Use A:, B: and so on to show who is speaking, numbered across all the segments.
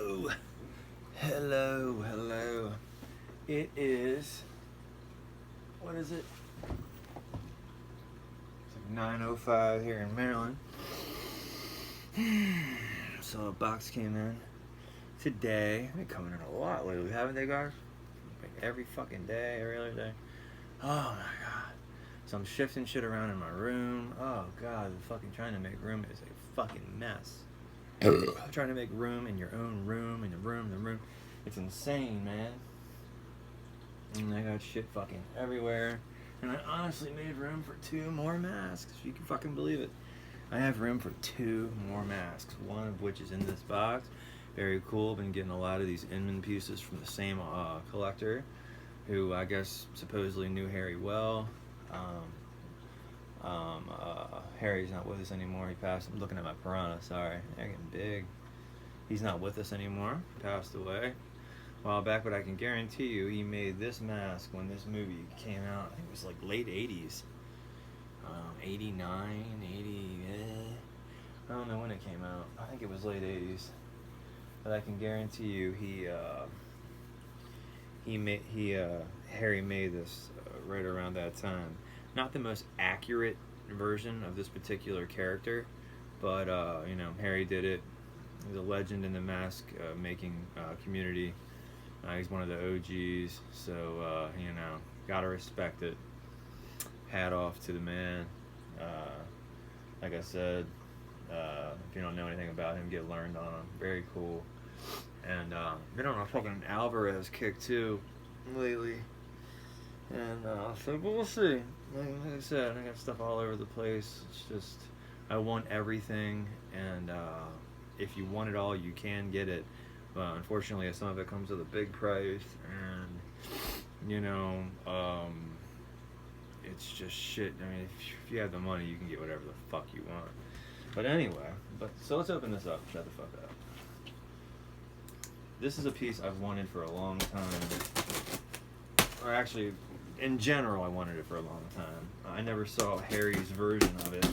A: Hello. Hello. It is, what is it? It's like 9:05 here in Maryland. So a box came in today. They've been coming in a lot lately, haven't they, guys? Like every fucking day, every other day. Oh my god. So I'm shifting shit around in my room. Oh god, fucking trying to make room is a fucking mess. Trying to make room in your own room, in the room. It's insane, man. And I got shit fucking everywhere. And I honestly made room for 2 more masks, if you can fucking believe it. I have room for 2 more masks, one of which is in this box. Very cool. Been getting a lot of these Inman pieces from the same collector, who I guess supposedly knew Harry well. Harry's not with us anymore. He passed. I'm looking at my piranha. Sorry, they're getting big. He's not with us anymore. Passed away a while back, but I can guarantee you he made this mask when this movie came out. I think it was like late 80s. 89, 80, I don't know when it came out. I think it was late 80s. But I can guarantee you Harry made this right around that time. Not the most accurate version of this particular character, but Harry did it. He's a legend in the mask making community. He's one of the OGs, so gotta respect it. Hat off to the man. Like I said, if you don't know anything about him, get learned on him. Very cool. And been on a fucking Alvarez kick too lately. And so, but we'll see. Like I said, I got stuff all over the place. It's just, I want everything, and if you want it all, you can get it. But unfortunately, some of it comes with a big price, and it's just shit. I mean, if you have the money, you can get whatever the fuck you want. But anyway, so let's open this up. Shut the fuck up. This is a piece I've wanted for a long time. Or actually, in general, I wanted it for a long time. I never saw Harry's version of it,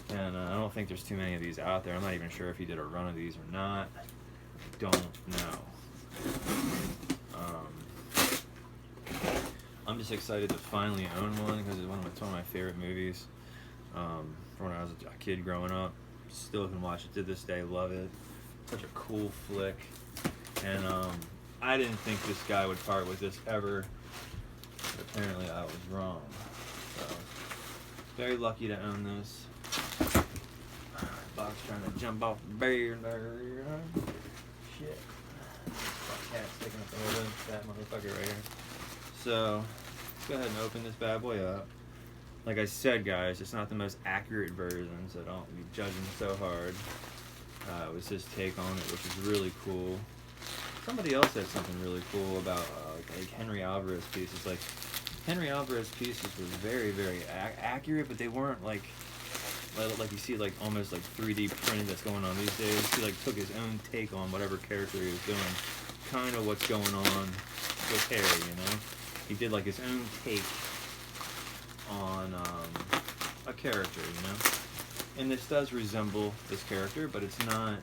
A: and I don't think there's too many of these out there. I'm not even sure if he did a run of these or not. I don't know. I'm just excited to finally own one because it's one of my favorite movies from when I was a kid growing up. Still can watch it to this day. Love it. Such a cool flick. And I didn't think this guy would part with this ever. But apparently I was wrong. So very lucky to own this. Box trying to jump off the barrier there. Shit. Cat sticking up the window. That motherfucker right here. So let's go ahead and open this bad boy up. Like I said, guys, it's not the most accurate version, so don't be judging so hard. It was his take on it, which is really cool. Somebody else said something really cool about like Henry Alvarez pieces. Like Henry Alvarez pieces were very, very accurate, but they weren't like you see like almost like 3D printed that's going on these days. He like took his own take on whatever character he was doing. Kind of what's going on with Harry, He did like his own take on a character, And this does resemble this character, but it's not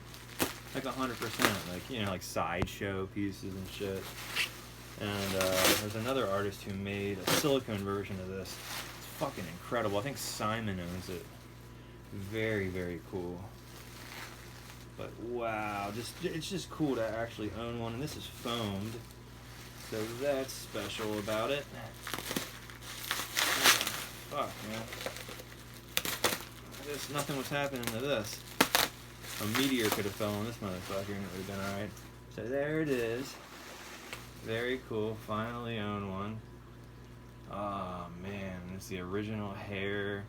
A: like 100%, like sideshow pieces and shit. And there's another artist who made a silicone version of this. It's fucking incredible. I think Simon owns it. Very, very cool. But wow, it's just cool to actually own one, and this is foamed, so that's special about it. Fuck, man. I guess nothing was happening to this. A meteor could have fell on this motherfucker and it would have been alright. So there it is. Very cool. Finally own one. Oh man, it's the original hair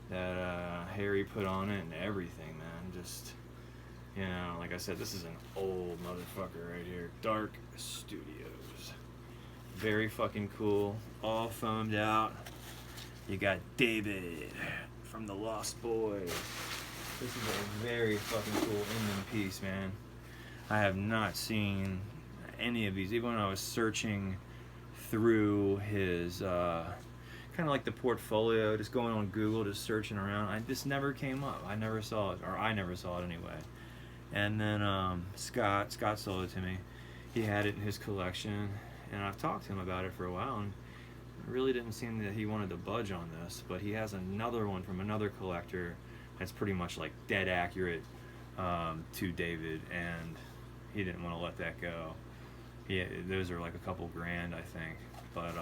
A: that Harry put on it and everything, man. Just, like I said, this is an old motherfucker right here. Dark Studios. Very fucking cool. All foamed out. You got David from the Lost Boys. This is a very fucking cool Inman piece, man. I have not seen any of these. Even when I was searching through his, kind of like the portfolio, just going on Google, just searching around, this never came up. I never saw it, or I never saw it anyway. And then Scott sold it to me. He had it in his collection, and I've talked to him about it for a while, and it really didn't seem that he wanted to budge on this. But he has another one from another collector that's pretty much like dead accurate to David, and he didn't want to let that go. Those are like a couple grand, I think. But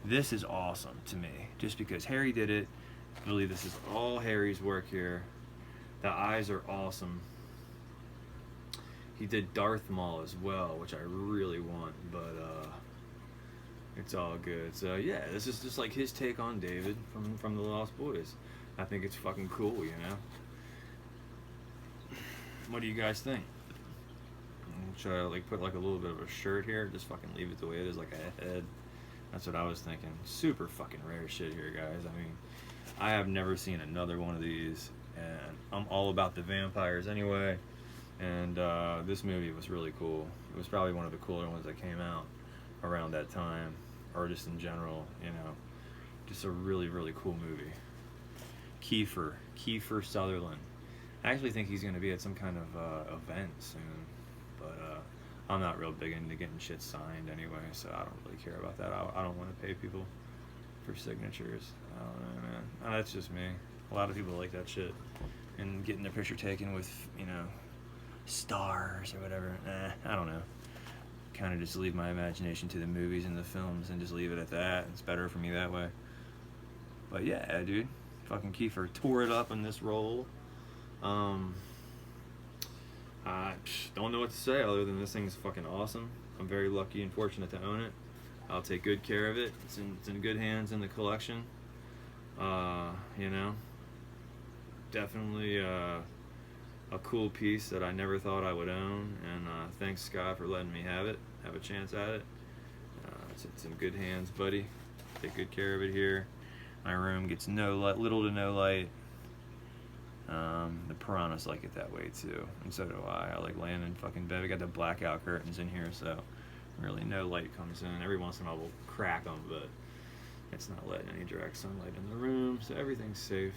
A: this is awesome to me, just because Harry did it. I believe this is all Harry's work here. The eyes are awesome. He did Darth Maul as well, which I really want, but it's all good. So yeah, this is just like his take on David from the Lost Boys. I think it's fucking cool, you know. What do you guys think? Should I like put like a little bit of a shirt here? Just fucking leave it the way it is, like a head. That's what I was thinking. Super fucking rare shit here, guys. I mean, I have never seen another one of these, and I'm all about the vampires anyway. And this movie was really cool. It was probably one of the cooler ones that came out around that time, or just in general, you know. Just a really, really cool movie. Kiefer Sutherland. I actually think he's going to be at some kind of event soon, but I'm not real big into getting shit signed anyway, so I don't really care about that. I don't want to pay people for signatures. I don't know, man. That's just me. A lot of people like that shit, and getting their picture taken with, you know, stars or whatever. I don't know. Kind of just leave my imagination to the movies and the films and just leave it at that. It's better for me that way. But yeah, dude, fucking Kiefer tore it up in this role. I don't know what to say other than this thing is fucking awesome. I'm very lucky and fortunate to own it. I'll take good care of it. It's in good hands in the collection. You know, definitely a cool piece that I never thought I would own, and thanks Scott for letting me have a chance at it. It's in good hands, buddy. Take good care of it here. My room gets little to no light. The piranhas like it that way too, and so do I. I like laying in fucking bed. We got the blackout curtains in here, so really no light comes in. Every once in a while we'll crack them, but it's not letting any direct sunlight in the room, so everything's safe.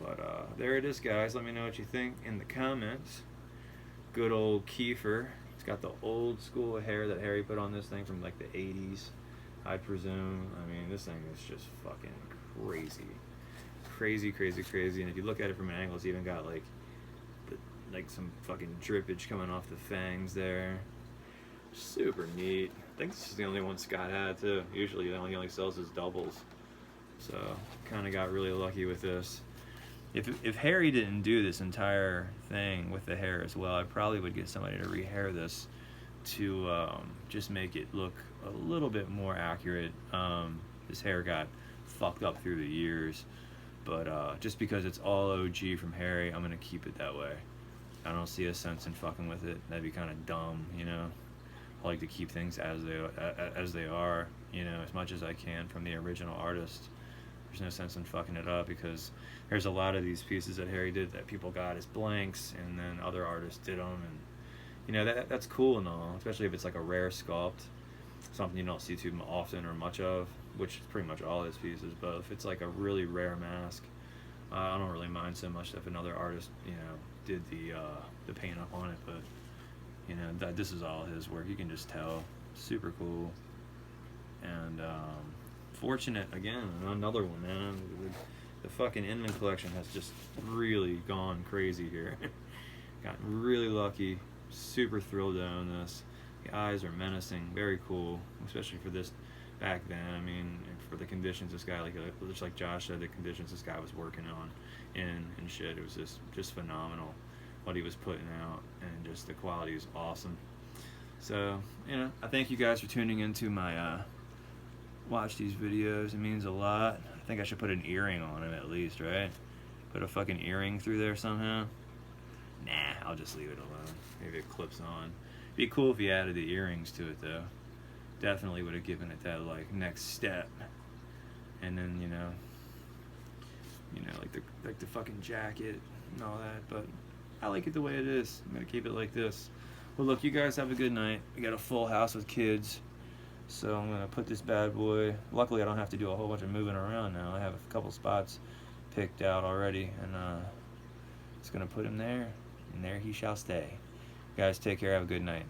A: But there it is, guys. Let me know what you think in the comments. Good old Kiefer. It's got the old school hair that Harry put on this thing from like the 80s, I presume. I mean, this thing is just fucking crazy. Crazy, crazy, crazy. And if you look at it from an angle, it's even got like some fucking drippage coming off the fangs there. Super neat. I think this is the only one Scott had too. Usually he only sells his doubles. So kind of got really lucky with this. If Harry didn't do this entire thing with the hair as well, I probably would get somebody to rehair this to just make it look a little bit more accurate. His hair got fucked up through the years, but just because it's all OG from Harry, I'm gonna keep it that way. I don't see a sense in fucking with it. That'd be kind of dumb, you know. I like to keep things as they are, you know, as much as I can from the original artist. There's no sense in fucking it up, because there's a lot of these pieces that Harry did that people got as blanks, and then other artists did them, and you know that's cool and all, especially if it's like a rare sculpt, something you don't see too often or much of, which is pretty much all his pieces. But if it's like a really rare mask, I don't really mind so much if another artist, you know, did the paint up on it. But you know, that this is all his work. You can just tell. Super cool. And fortunate again, another one, man. The fucking Inman collection has just really gone crazy here. Gotten really lucky. Super thrilled to own this. The eyes are menacing. Very cool, especially for this back then. I mean, for the conditions this guy, just like Josh said, the conditions this guy was working on and shit. It was just phenomenal what he was putting out, and just the quality is awesome. So, you know, I thank you guys for tuning into my watch these videos. It means a lot. I think I should put an earring on him at least, right? Put a fucking earring through there somehow. Nah, I'll just leave it alone. Maybe it clips on. It'd be cool if he added the earrings to it though. Definitely would have given it that like next step. And then you know like the fucking jacket and all that. But I like it the way it is. I'm gonna keep it like this. Well, look, you guys have a good night. We got a full house with kids. So I'm going to put this bad boy, luckily I don't have to do a whole bunch of moving around now. I have a couple spots picked out already, and It's going to put him there, and there he shall stay. Guys, take care. Have a good night.